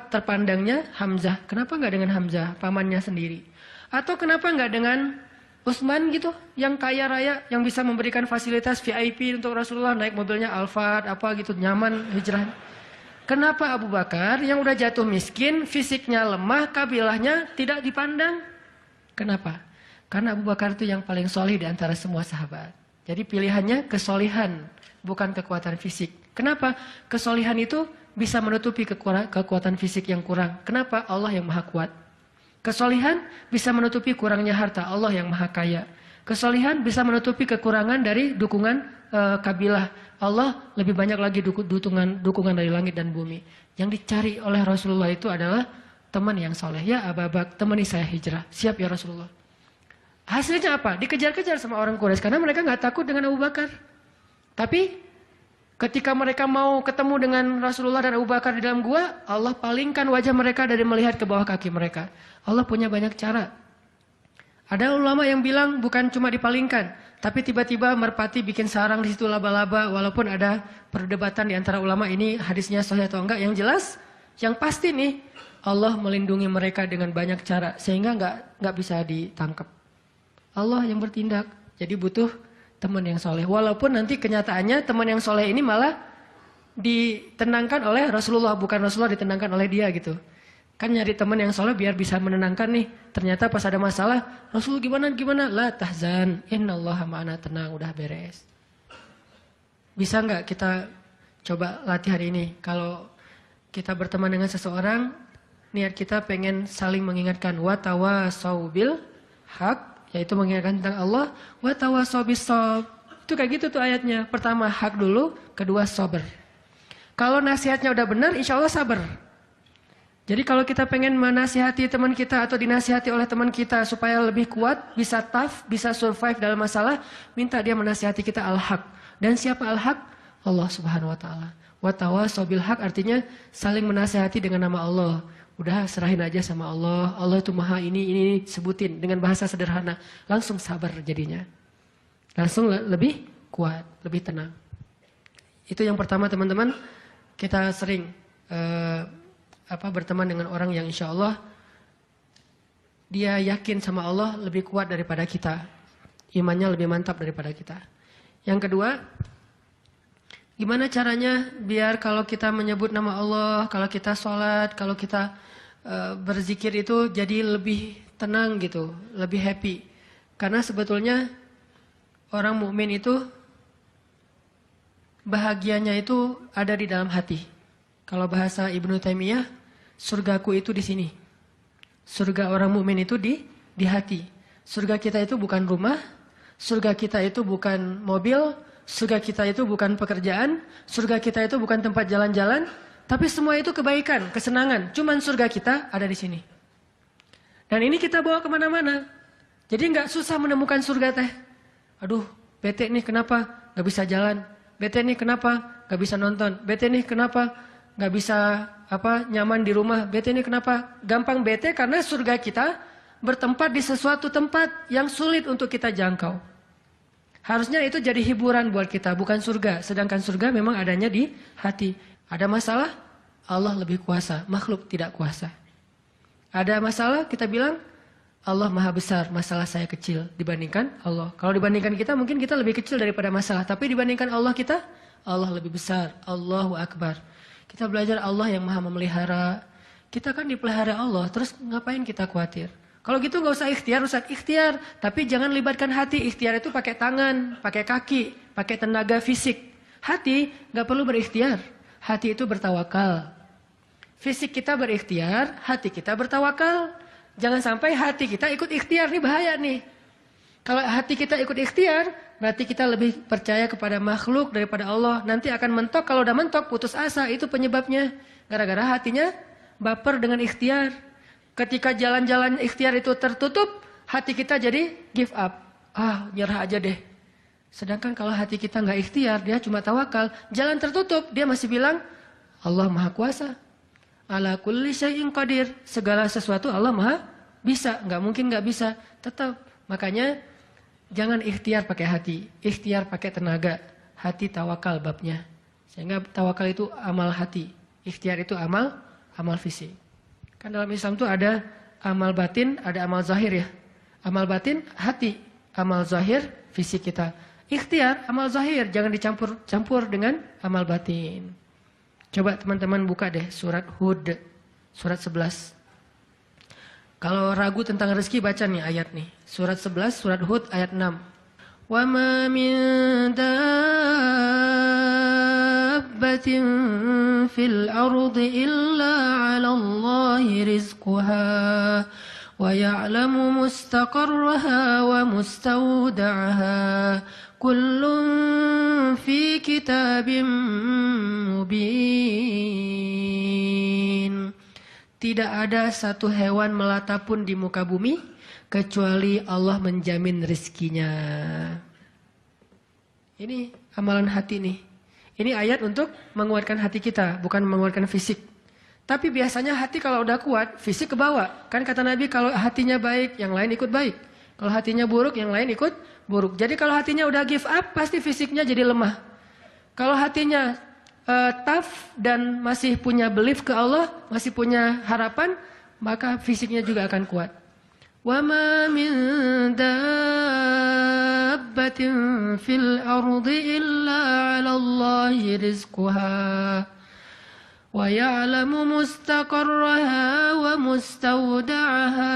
terpandangnya Hamzah. Kenapa nggak dengan Hamzah, pamannya sendiri? Atau kenapa nggak dengan Utsman gitu, yang kaya raya, yang bisa memberikan fasilitas VIP untuk Rasulullah, naik mobilnya Alphard gitu, nyaman hijrah. Kenapa Abu Bakar yang udah jatuh miskin, fisiknya lemah, kabilahnya tidak dipandang? Kenapa? Karena Abu Bakar itu yang paling solih di antara semua sahabat. Jadi pilihannya kesolihan, bukan kekuatan fisik. Kenapa? Kesolihan itu bisa menutupi kekuatan fisik yang kurang. Kenapa? Allah yang maha kuat. Kesolihan bisa menutupi kurangnya harta, Allah yang maha kaya. Kesolihan bisa menutupi kekurangan dari dukungan kabilah. Allah lebih banyak lagi dukungan dari langit dan bumi. Yang dicari oleh Rasulullah itu adalah teman yang soleh. Ya Abu Bakar, temani saya hijrah. Siap ya Rasulullah. Hasilnya apa? Dikejar-kejar sama orang Quraisy karena mereka nggak takut dengan Abu Bakar. Tapi ketika mereka mau ketemu dengan Rasulullah dan Abu Bakar di dalam gua, Allah palingkan wajah mereka dari melihat ke bawah kaki mereka. Allah punya banyak cara. Ada ulama yang bilang bukan cuma dipalingkan, tapi tiba-tiba merpati bikin sarang di situ laba-laba, walaupun ada perdebatan di antara ulama ini hadisnya sahih atau enggak. Yang jelas, yang pasti nih, Allah melindungi mereka dengan banyak cara sehingga nggak bisa ditangkap. Allah yang bertindak, jadi butuh teman yang soleh. Walaupun nanti kenyataannya teman yang soleh ini malah ditenangkan oleh Rasulullah, bukan Rasulullah ditenangkan oleh dia gitu. Kan nyari teman yang soleh biar bisa menenangkan nih. Ternyata pas ada masalah, Rasul gimana? La tahzan, innallaha ma'ana, tenang, udah beres. Bisa nggak kita coba latihan ini? Kalau kita berteman dengan seseorang, niat kita pengen saling mengingatkan. Wa tawasau bil haq, yaitu mengingatkan tentang Allah. Wa tawasau bis shawab, Itu kayak gitu tuh ayatnya. Pertama hak dulu, kedua sabar. Kalau nasihatnya udah benar, insya Allah sabar. Jadi kalau kita pengen menasihati teman kita atau dinasihati oleh teman kita supaya lebih kuat, bisa tough, bisa survive dalam masalah, minta dia menasihati kita al-haq. Dan siapa al-haq? Allah Subhanahu wa taala. Wa tawasau bil haq artinya saling menasihati dengan nama Allah. Udah serahin aja sama Allah. Allah itu maha ini sebutin dengan bahasa sederhana. Langsung sabar jadinya. Langsung lebih kuat, lebih tenang. Itu yang pertama teman-teman. Kita sering berteman dengan orang yang insya Allah dia yakin sama Allah lebih kuat daripada kita. Imannya lebih mantap daripada kita. Yang kedua, gimana caranya biar kalau kita menyebut nama Allah, kalau kita sholat, kalau kita berzikir itu jadi lebih tenang gitu, lebih happy. Karena sebetulnya orang mukmin itu bahagianya itu ada di dalam hati. Kalau bahasa Ibnu Taimiyah, surgaku itu di sini. Surga orang mukmin itu di hati. Surga kita itu bukan rumah, surga kita itu bukan mobil, surga kita itu bukan pekerjaan, surga kita itu bukan tempat jalan-jalan, tapi semua itu kebaikan, kesenangan. Cuman surga kita ada di sini. Dan ini kita bawa kemana-mana. Jadi nggak susah menemukan surga teh. Aduh, bete nih kenapa nggak bisa jalan? Bete nih kenapa nggak bisa nonton? Bete nih kenapa nggak bisa nyaman di rumah? Bete nih kenapa? Gampang bete karena surga kita bertempat di sesuatu tempat yang sulit untuk kita jangkau. Harusnya itu jadi hiburan buat kita, bukan surga. Sedangkan surga memang adanya di hati. Ada masalah, Allah lebih kuasa, makhluk tidak kuasa. Ada masalah, kita bilang, Allah maha besar, masalah saya kecil dibandingkan Allah. Kalau dibandingkan kita, mungkin kita lebih kecil daripada masalah. Tapi dibandingkan Allah kita, Allah lebih besar. Allahu Akbar. Kita belajar Allah yang maha memelihara. Kita kan dipelihara Allah, terus ngapain kita khawatir? Kalau gitu nggak usah ikhtiar, Ustaz. Ikhtiar, tapi jangan libatkan hati. Ikhtiar itu pakai tangan, pakai kaki, pakai tenaga fisik. Hati nggak perlu berikhtiar. Hati itu bertawakal. Fisik kita berikhtiar, hati kita bertawakal. Jangan sampai hati kita ikut ikhtiar, nih bahaya nih. Kalau hati kita ikut ikhtiar, berarti kita lebih percaya kepada makhluk daripada Allah. Nanti akan mentok, kalau udah mentok putus asa, itu penyebabnya. Gara-gara hatinya baper dengan ikhtiar. Ketika jalan-jalan ikhtiar itu tertutup, hati kita jadi give up. Nyerah aja deh. Sedangkan kalau hati kita nggak ikhtiar, dia cuma tawakal. Jalan tertutup, dia masih bilang, Allah maha kuasa. Ala kulli syai'in qadir. Segala sesuatu Allah maha bisa. Nggak mungkin nggak bisa. Tetap. Makanya jangan ikhtiar pakai hati. Ikhtiar pakai tenaga. Hati tawakal babnya. Sehingga tawakal itu amal hati. Ikhtiar itu amal fisik. Kan dalam Islam itu ada amal batin, ada amal zahir ya. Amal batin hati, amal zahir fisik kita. Ikhtiar amal zahir, jangan dicampur dengan amal batin. Coba teman-teman buka deh surat Hud, surat 11. Kalau ragu tentang rezeki baca nih ayat nih. Surat 11, surat Hud ayat 6. Wa ma min dabbatin fil ardi illa 'ala Allahi rizquha wa ya'lamu mustaqarraha wa mustawda'aha kullun fi kitabim mubin. Tidak ada satu hewan melata pun di muka bumi kecuali Allah menjamin rizkinya. Ini amalan hati nih. Ini ayat untuk menguatkan hati kita, bukan menguatkan fisik. Tapi biasanya hati kalau udah kuat, fisik kebawa. Kan kata Nabi kalau hatinya baik, yang lain ikut baik. Kalau hatinya buruk, yang lain ikut buruk. Jadi kalau hatinya udah give up, pasti fisiknya jadi lemah. Kalau hatinya tough dan masih punya belief ke Allah, masih punya harapan, maka fisiknya juga akan kuat. Wa ma min dabbatin fil ardi illa 'ala Allahi rizquha wa ya'lamu mustaqarraha wa mustawda'aha.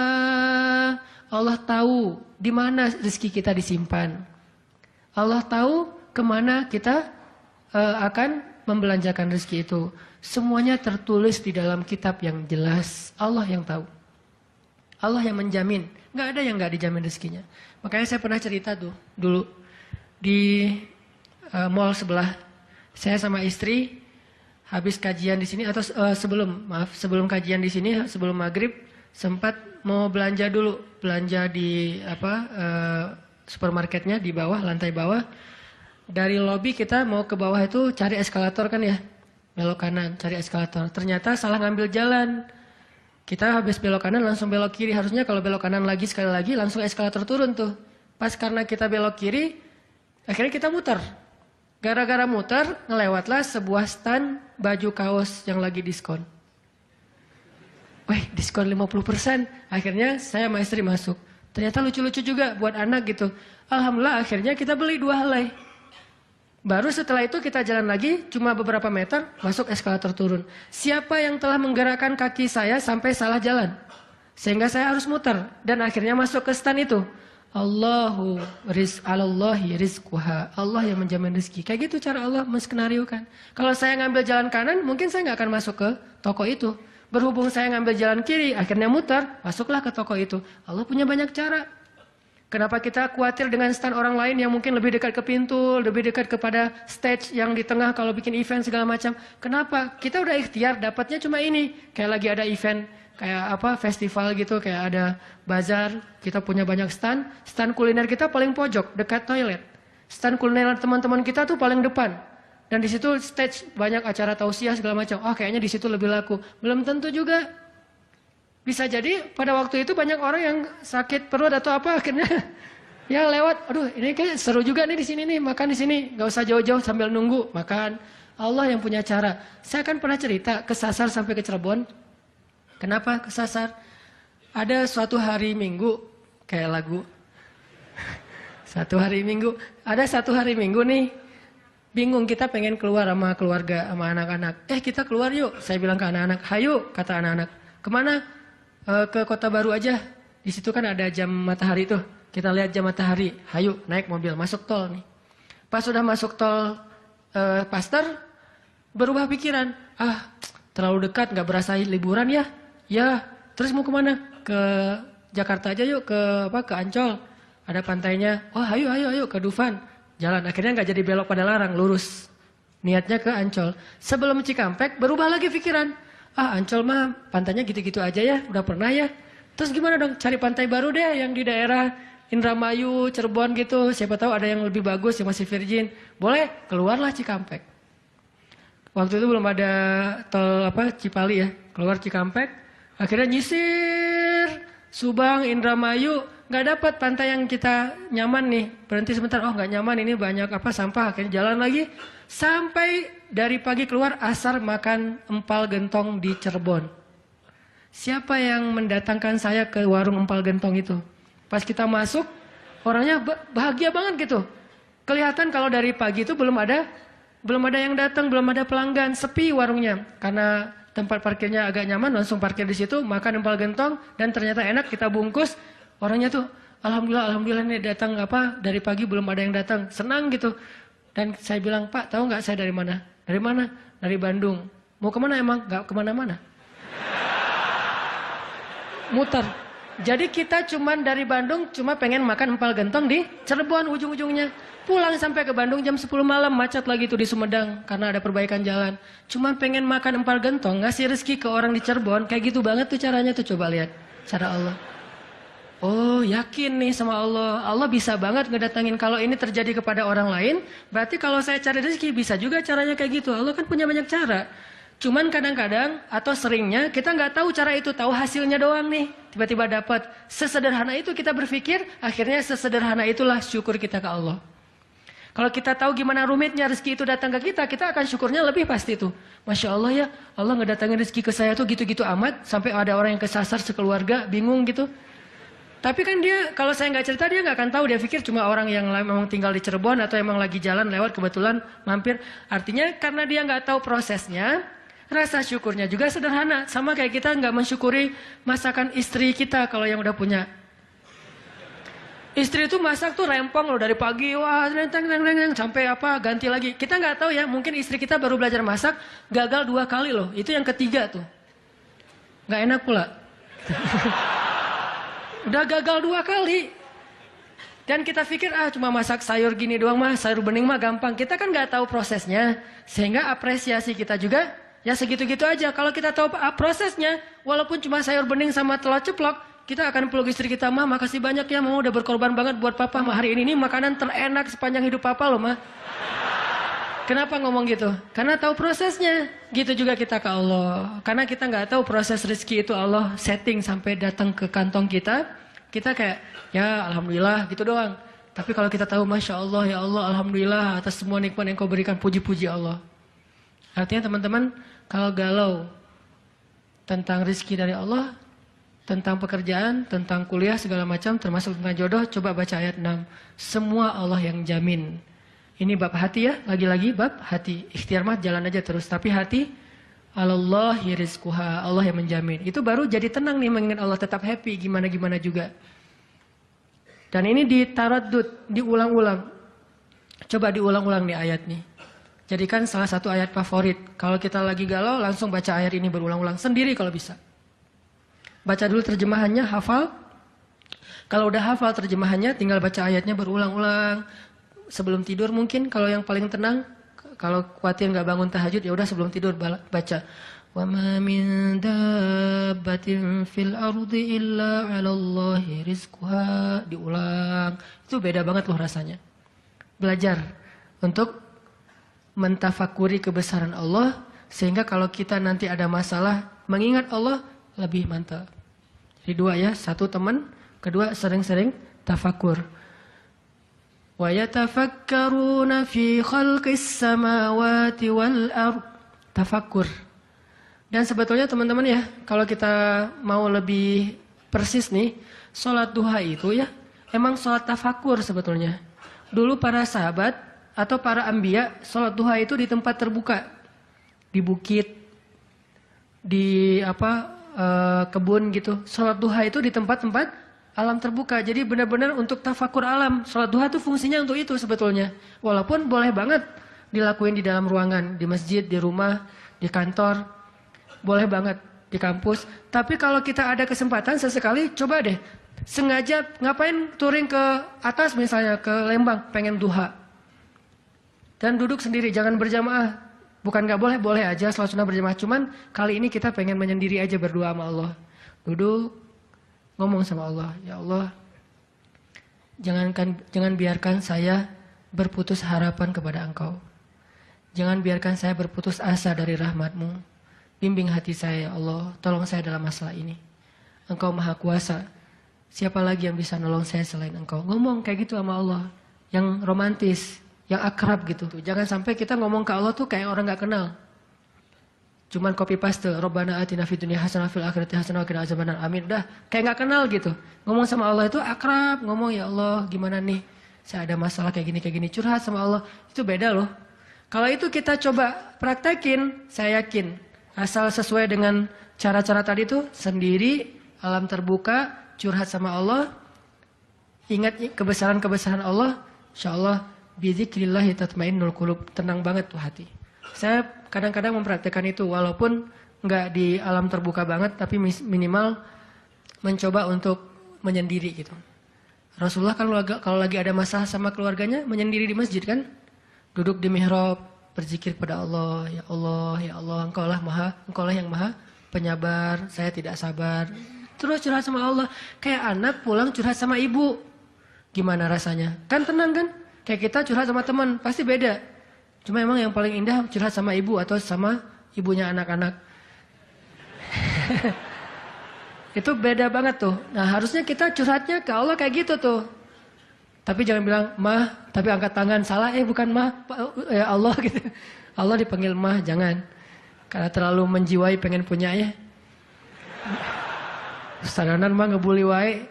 Allah tahu di mana rezeki kita disimpan. Allah tahu kemana kita akan membelanjakan rezeki itu. Semuanya tertulis di dalam kitab yang jelas. Allah yang tahu. Allah yang menjamin. Nggak ada yang nggak dijamin rezekinya. Makanya saya pernah cerita tuh dulu. di mall sebelah. Saya sama istri habis kajian di sini atau sebelum kajian di sini sebelum maghrib sempat mau belanja dulu, belanja di supermarketnya di bawah, lantai bawah. Dari lobi kita mau ke bawah itu cari eskalator kan ya, belok kanan cari eskalator. Ternyata salah ngambil jalan. Kita habis belok kanan langsung belok kiri. Harusnya kalau belok kanan lagi sekali lagi langsung eskalator turun tuh. Pas karena kita belok kiri, akhirnya kita muter. Gara-gara muter, ngelewatlah sebuah stand baju kaos yang lagi diskon. Wih, diskon 50%. Akhirnya saya sama istri masuk. Ternyata lucu-lucu juga buat anak gitu. Alhamdulillah akhirnya kita beli 2 helai. Baru setelah itu kita jalan lagi, cuma beberapa meter, masuk eskalator turun. Siapa yang telah menggerakkan kaki saya sampai salah jalan? Sehingga saya harus muter. Dan akhirnya masuk ke stand itu. Alallahi rizquha. Allah yang menjamin rezeki. Kayak gitu cara Allah menskenariokan. Kalau saya ngambil jalan kanan, mungkin saya nggak akan masuk ke toko itu. Berhubung saya ngambil jalan kiri, akhirnya muter, masuklah ke toko itu. Allah punya banyak cara. Kenapa kita khawatir dengan stand orang lain yang mungkin lebih dekat ke pintu, lebih dekat kepada stage yang di tengah kalau bikin event segala macam. Kenapa? Kita udah ikhtiar, dapatnya cuma ini. Kayak lagi ada event, kayak festival gitu, kayak ada bazar. Kita punya banyak stand. Stand kuliner kita paling pojok, dekat toilet. Stand kuliner teman-teman kita tuh paling depan. Dan di situ stage banyak acara tausiah segala macam. Oh kayaknya di situ lebih laku. Belum tentu juga. Bisa jadi pada waktu itu banyak orang yang sakit perut atau apa akhirnya ya lewat. Aduh ini kayak seru juga nih di sini nih, makan di sini. Gak usah jauh-jauh sambil nunggu makan. Allah yang punya cara. Saya kan pernah cerita kesasar sampai ke Cirebon. Kenapa kesasar? Ada suatu hari Minggu kayak lagu. Satu hari Minggu. Ada satu hari Minggu nih. Bingung kita pengen keluar sama keluarga sama anak-anak. Kita keluar yuk. Saya bilang ke anak-anak, "Hayu," kata anak-anak. "Kemana?" Ke Kota Baru aja. Di situ kan ada jam matahari tuh. Kita lihat jam matahari. Hayu, naik mobil, masuk tol nih. Pas sudah masuk tol Paster, berubah pikiran. Terlalu dekat, nggak berasa liburan ya? Ya, terus mau kemana? Ke Jakarta aja yuk, ke Ancol. Ada pantainya. Oh, ayo ke Dufan. Jalan, akhirnya nggak jadi belok pada larang, lurus. Niatnya ke Ancol. Sebelum Cikampek, berubah lagi pikiran. Ancol mah pantainya gitu-gitu aja ya, udah pernah ya. Terus gimana dong, cari pantai baru deh yang di daerah Indramayu, Cirebon gitu. Siapa tahu ada yang lebih bagus, yang masih virgin. Boleh, keluarlah Cikampek. Waktu itu belum ada tol Cipali ya, keluar Cikampek. Akhirnya nyisir, Subang, Indramayu, nggak dapat pantai yang kita nyaman nih. Berhenti sebentar, nggak nyaman, ini banyak sampah. Akhirnya jalan lagi, sampai dari pagi keluar asar makan empal gentong di Cirebon. Siapa yang mendatangkan saya ke warung empal gentong itu? Pas kita masuk, orangnya bahagia banget gitu. Kelihatan kalau dari pagi itu belum ada yang datang, belum ada pelanggan, sepi warungnya. Karena tempat parkirnya agak nyaman, langsung parkir di situ, makan empal gentong dan ternyata enak, kita bungkus. Orangnya tuh alhamdulillah nih datang dari pagi belum ada yang datang, senang gitu. Dan saya bilang, "Pak, tahu nggak saya dari mana?" "Dari mana?" "Dari Bandung." "Mau kemana emang?" "Nggak kemana-mana." Muter. Jadi kita cuman dari Bandung cuma pengen makan empal gentong di Cirebon ujung-ujungnya. Pulang sampai ke Bandung jam 10 malam, macet lagi tuh di Sumedang karena ada perbaikan jalan. Cuma pengen makan empal gentong, ngasih rezeki ke orang di Cirebon, kayak gitu banget tuh caranya tuh, coba lihat cara Allah. Oh yakin nih sama Allah. Allah bisa banget ngedatangin. Kalau ini terjadi kepada orang lain, berarti kalau saya cari rezeki bisa juga caranya kayak gitu. Allah kan punya banyak cara. Cuman kadang-kadang atau seringnya kita nggak tahu cara itu, tahu hasilnya doang nih. Tiba-tiba dapat. Sesederhana itu kita berpikir, akhirnya sesederhana itulah syukur kita ke Allah. Kalau kita tahu gimana rumitnya rezeki itu datang ke kita akan syukurnya lebih pasti tuh. Masya Allah ya, Allah ngedatangin rezeki ke saya tuh gitu-gitu amat. Sampai ada orang yang kesasar sekeluarga, bingung gitu. Tapi kan dia, kalau saya nggak cerita dia nggak akan tahu. Dia pikir cuma orang yang memang tinggal di Cirebon atau emang lagi jalan lewat kebetulan mampir. Artinya karena dia nggak tahu prosesnya, rasa syukurnya juga sederhana. Sama kayak kita nggak mensyukuri masakan istri kita kalau yang udah punya. Istri itu masak tuh rempong loh dari pagi, wah sampai ganti lagi. Kita nggak tahu ya, mungkin istri kita baru belajar masak, gagal 2 kali loh. Itu yang ketiga tuh, nggak enak pula. Udah gagal 2 kali. Dan kita pikir cuma masak sayur gini doang mah, sayur bening mah gampang. Kita kan nggak tahu prosesnya, sehingga apresiasi kita juga ya segitu-gitu aja. Kalau kita tahu prosesnya, walaupun cuma sayur bening sama telur ceplok, kita akan peluk istri kita, mah makasih banyak ya, mama udah berkorban banget buat papa. Mah hari ini makanan terenak sepanjang hidup papa loh mah. Kenapa ngomong gitu? Karena tahu prosesnya. Gitu juga kita ke Allah. Karena kita nggak tahu proses rezeki itu Allah setting sampai datang ke kantong kita. Kita kayak, ya alhamdulillah gitu doang. Tapi kalau kita tahu, Masya Allah, ya Allah, alhamdulillah atas semua nikmat yang kau berikan, puji-puji Allah. Artinya teman-teman, kalau galau tentang rezeki dari Allah, tentang pekerjaan, tentang kuliah, segala macam, termasuk tentang jodoh, coba baca ayat 6. Semua Allah yang jamin. Ini bab hati ya, lagi-lagi bab hati. Ikhtiar mah jalan aja terus, tapi hati, Allahi rizquha, Allah yang menjamin. Itu baru jadi tenang nih mengingat Allah, tetap happy gimana-gimana juga. Dan ini ditaraddud, diulang-ulang. Coba diulang-ulang nih ayat nih. Jadikan salah satu ayat favorit. Kalau kita lagi galau, langsung baca ayat ini berulang-ulang sendiri kalau bisa. Baca dulu terjemahannya, hafal. Kalau udah hafal terjemahannya, tinggal baca ayatnya berulang-ulang. Sebelum tidur mungkin, kalau yang paling tenang. Kalau khawatir nggak bangun tahajud, ya udah sebelum tidur baca. Wa ma min dabbatin fil ardi illa 'alallahi rizquha. Diulang. Itu beda banget loh rasanya. Belajar untuk mentafakuri kebesaran Allah, sehingga kalau kita nanti ada masalah, mengingat Allah lebih mantap. Jadi dua ya, satu teman, kedua sering-sering tafakur. Wa yatafakkaruna fi khalqis samawati wal ard. Tafakur. Dan sebetulnya teman-teman ya, kalau kita mau lebih persis nih, sholat duha itu ya, emang sholat tafakur sebetulnya. Dulu para sahabat atau para anbiya, sholat duha itu di tempat terbuka. Di bukit, di kebun gitu. Sholat duha itu di tempat-tempat alam terbuka. Jadi benar-benar untuk tafakur alam. Sholat duha itu fungsinya untuk itu sebetulnya. Walaupun boleh banget dilakuin di dalam ruangan, di masjid, di rumah, di kantor. Boleh banget di kampus. Tapi kalau kita ada kesempatan sesekali, coba deh. Sengaja ngapain touring ke atas misalnya, ke Lembang, pengen duha. Dan duduk sendiri, jangan berjamaah. Bukan gak boleh, boleh aja sholat sunnah berjamaah. Cuman kali ini kita pengen menyendiri aja berdoa sama Allah. Duduk. Ngomong sama Allah, ya Allah, jangan biarkan saya berputus harapan kepada Engkau. Jangan biarkan saya berputus asa dari rahmat-Mu. Bimbing hati saya, ya Allah, tolong saya dalam masalah ini. Engkau maha kuasa. Siapa lagi yang bisa nolong saya selain Engkau? Ngomong kayak gitu sama Allah. Yang romantis, yang akrab gitu. Jangan sampai kita ngomong ke Allah tuh kayak orang gak kenal. Cuman copy paste, Rabbana atina fid dunya hasanah fil akhirati hasanah wa qina azabannar. Amin. Udah kayak nggak kenal gitu. Ngomong sama Allah itu akrab, ngomong ya Allah, gimana nih? Saya ada masalah kayak gini, curhat sama Allah. Itu beda loh. Kalau itu kita coba praktekin, saya yakin asal sesuai dengan cara-cara tadi itu sendiri, alam terbuka, curhat sama Allah, ingat kebesaran-kebesaran Allah, insyaallah bizikrillah tatmainnul qulub, tenang banget tuh hati. Saya kadang-kadang mempraktekkan itu walaupun nggak di alam terbuka banget, tapi minimal mencoba untuk menyendiri gitu. Rasulullah kan kalau lagi ada masalah sama keluarganya menyendiri di masjid kan, duduk di mihrab berzikir pada Allah, ya Allah, ya Allah, Engkau lah yang maha penyabar, saya tidak sabar. Terus curhat sama Allah, kayak anak pulang curhat sama ibu, gimana rasanya? Kan tenang kan? Kayak kita curhat sama teman pasti beda. Cuma emang yang paling indah curhat sama ibu atau sama ibunya anak-anak. Itu beda banget tuh. Nah harusnya kita curhatnya ke Allah kayak gitu tuh. Tapi jangan bilang mah, tapi angkat tangan salah. Bukan mah, ya Allah gitu. Allah dipanggil mah, jangan. Karena terlalu menjiwai pengen punya ya. Ustadanan mah ngebully wae.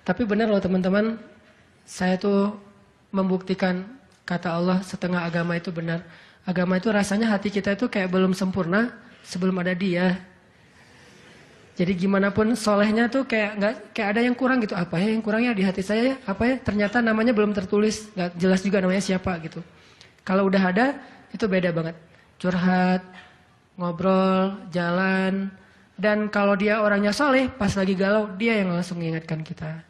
Tapi benar loh teman-teman. Saya tuh membuktikan kata Allah setengah agama itu benar. Agama itu rasanya hati kita itu kayak belum sempurna sebelum ada Dia. Jadi gimana pun solehnya tuh kayak ada yang kurang gitu. Apa ya yang kurangnya di hati saya ya? Apa ya? Ternyata namanya belum tertulis, nggak jelas juga namanya siapa gitu. Kalau udah ada itu beda banget. Curhat, ngobrol, jalan, dan kalau dia orangnya soleh pas lagi galau dia yang langsung mengingatkan kita.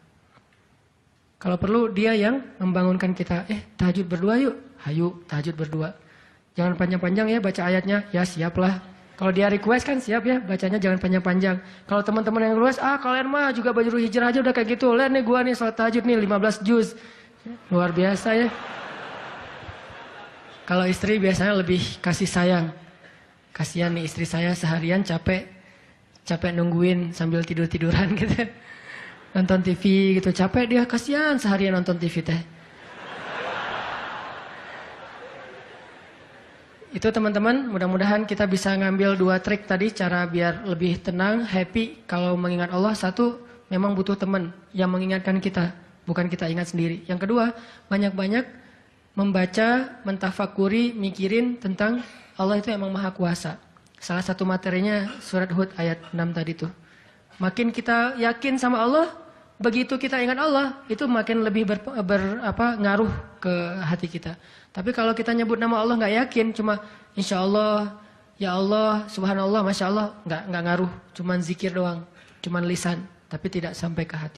Kalau perlu dia yang membangunkan kita. Tahajud berdua yuk. Hayu, tahajud berdua. Jangan panjang-panjang ya baca ayatnya. Ya siaplah. Kalau dia request kan siap ya. Bacanya jangan panjang-panjang. Kalau teman-teman yang request, kalian mah juga baju hijrah aja udah kayak gitu. Lihat nih gua nih salat tahajud nih 15 juz. Luar biasa ya. Kalau istri biasanya lebih kasih sayang. Kasihan nih istri saya seharian capek nungguin sambil tidur-tiduran gitu. Nonton TV gitu, capek dia, kasihan seharian nonton TV teh. Itu teman-teman, mudah-mudahan kita bisa ngambil 2 trik tadi cara biar lebih tenang, happy. Kalau mengingat Allah, 1, memang butuh teman yang mengingatkan kita, bukan kita ingat sendiri. Yang kedua, banyak-banyak membaca, mentafakuri, mikirin tentang Allah itu emang maha kuasa. Salah satu materinya surat Hud ayat 6 tadi tuh. Makin kita yakin sama Allah, begitu kita ingat Allah, itu makin lebih ngaruh ke hati kita. Tapi kalau kita nyebut nama Allah nggak yakin, cuma insya Allah, ya Allah, subhanallah, masya Allah, nggak ngaruh, cuman zikir doang, cuman lisan, tapi tidak sampai ke hati.